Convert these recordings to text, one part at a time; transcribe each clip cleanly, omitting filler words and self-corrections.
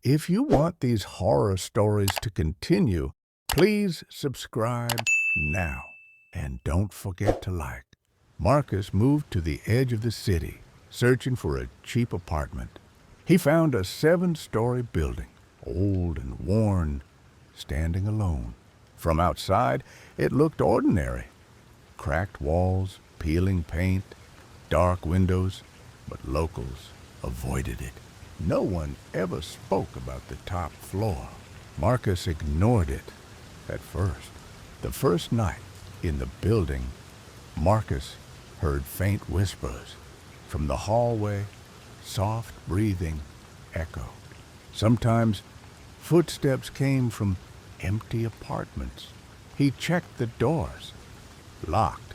If you want these horror stories to continue, please subscribe now. And don't forget to like. Marcus moved to the edge of the city, searching for a cheap apartment. He found a 7-story building, old and worn, standing alone. From outside, it looked ordinary. Cracked walls, peeling paint, dark windows, but locals avoided it. No one ever spoke about the top floor. Marcus ignored it at first. The first night in the building, Marcus heard faint whispers. From the hallway, soft breathing echoed. Sometimes footsteps came from empty apartments. He checked the doors. Locked.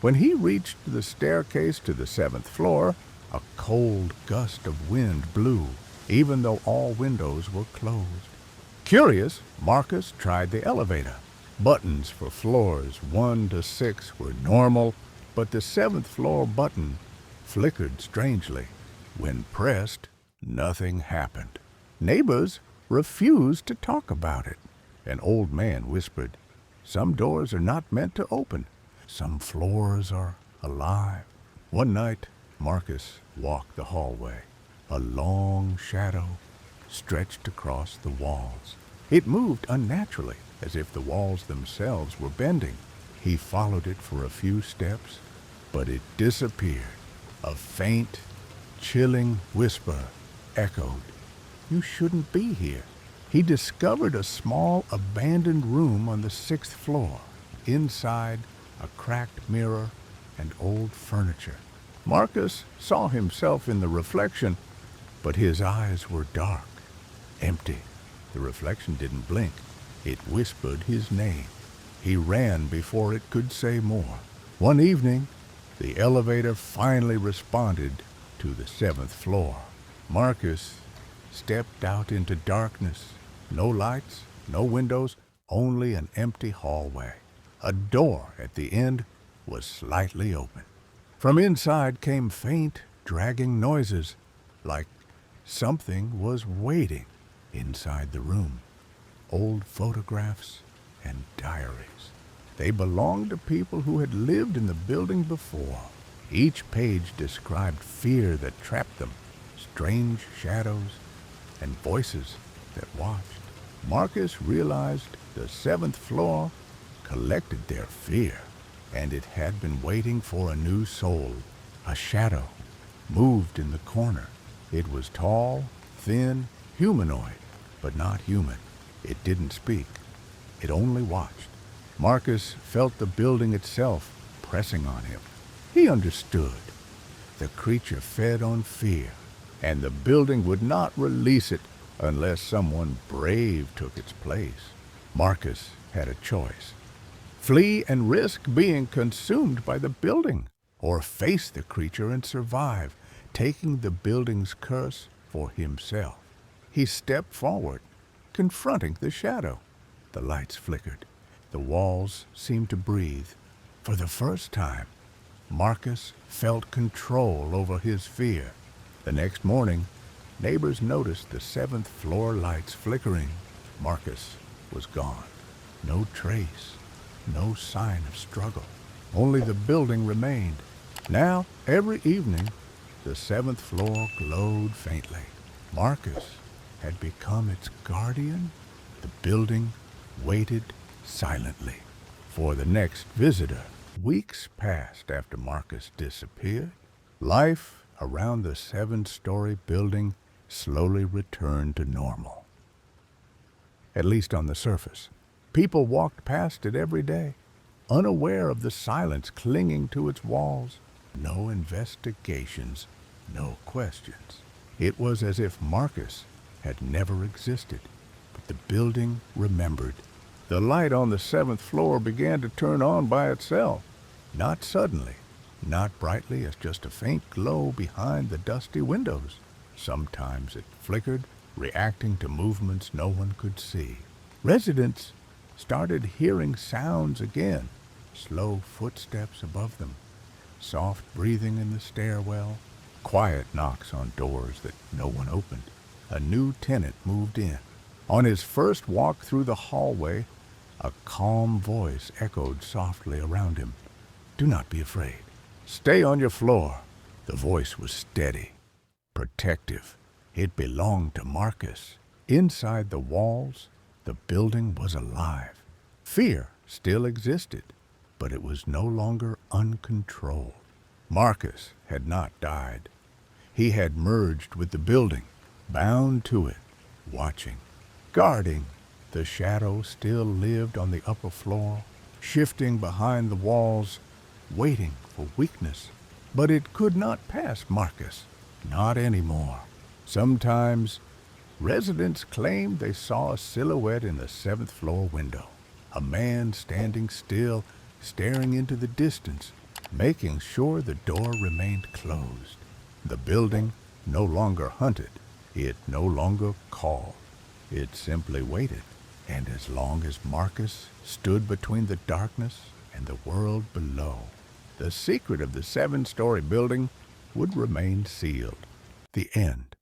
When he reached the staircase to the 7th floor, a cold gust of wind blew, even though all windows were closed. Curious, Marcus tried the elevator. Buttons for floors 1 to 6 were normal, but the 7th floor button flickered strangely. When pressed, nothing happened. Neighbors refused to talk about it. An old man whispered, "Some doors are not meant to open. Some floors are alive." One night, Marcus walked the hallway. A long shadow stretched across the walls. It moved unnaturally, as if the walls themselves were bending. He followed it for a few steps, but it disappeared. A faint, chilling whisper echoed, "You shouldn't be here." He discovered a small, abandoned room on the 6th floor. Inside, a cracked mirror and old furniture. Marcus saw himself in the reflection, but his eyes were dark, empty. The reflection didn't blink. It whispered his name. He ran before it could say more. One evening, the elevator finally responded to the 7th floor. Marcus stepped out into darkness. No lights, no windows, only an empty hallway. A door at the end was slightly open. From inside came faint, dragging noises, like something was waiting inside the room. Old photographs and diaries. They belonged to people who had lived in the building before. Each page described fear that trapped them, strange shadows, and voices that watched. Marcus realized the 7th floor collected their fear, and it had been waiting for a new soul. A shadow moved in the corner. It was tall, thin, humanoid, but not human. It didn't speak. It only watched. Marcus felt the building itself pressing on him. He understood. The creature fed on fear, and the building would not release it unless someone brave took its place. Marcus had a choice. Flee and risk being consumed by the building, or face the creature and survive, taking the building's curse for himself. He stepped forward, confronting the shadow. The lights flickered. The walls seemed to breathe. For the first time, Marcus felt control over his fear. The next morning, neighbors noticed the 7th floor lights flickering. Marcus was gone. No trace. No sign of struggle. Only the building remained. Now, every evening, the 7th floor glowed faintly. Marcus had become its guardian. The building waited silently for the next visitor. Weeks passed after Marcus disappeared. Life around the 7-story building slowly returned to normal. At least on the surface. People walked past it every day, unaware of the silence clinging to its walls. No investigations, no questions. It was as if Marcus had never existed, but the building remembered. The light on the 7th floor began to turn on by itself. Not suddenly, not brightly as just a faint glow behind the dusty windows. Sometimes it flickered, reacting to movements no one could see. Residents started hearing sounds again, slow footsteps above them, soft breathing in the stairwell, quiet knocks on doors that no one opened. a new tenant moved in. On his first walk through the hallway, a calm voice echoed softly around him. "Do not be afraid. Stay on your floor." The voice was steady, protective. It belonged to Marcus. Inside the walls, the building was alive. Fear still existed, but it was no longer uncontrolled. Marcus had not died. He had merged with the building, bound to it, watching, guarding. The shadow still lived on the upper floor, shifting behind the walls, waiting for weakness. But it could not pass Marcus, not anymore. Sometimes, residents claimed they saw a silhouette in the seventh floor window, a man standing still, staring into the distance, making sure the door remained closed. The building no longer hunted. It no longer called. It simply waited. And as long as Marcus stood between the darkness and the world below, the secret of the seven-story building would remain sealed. The end.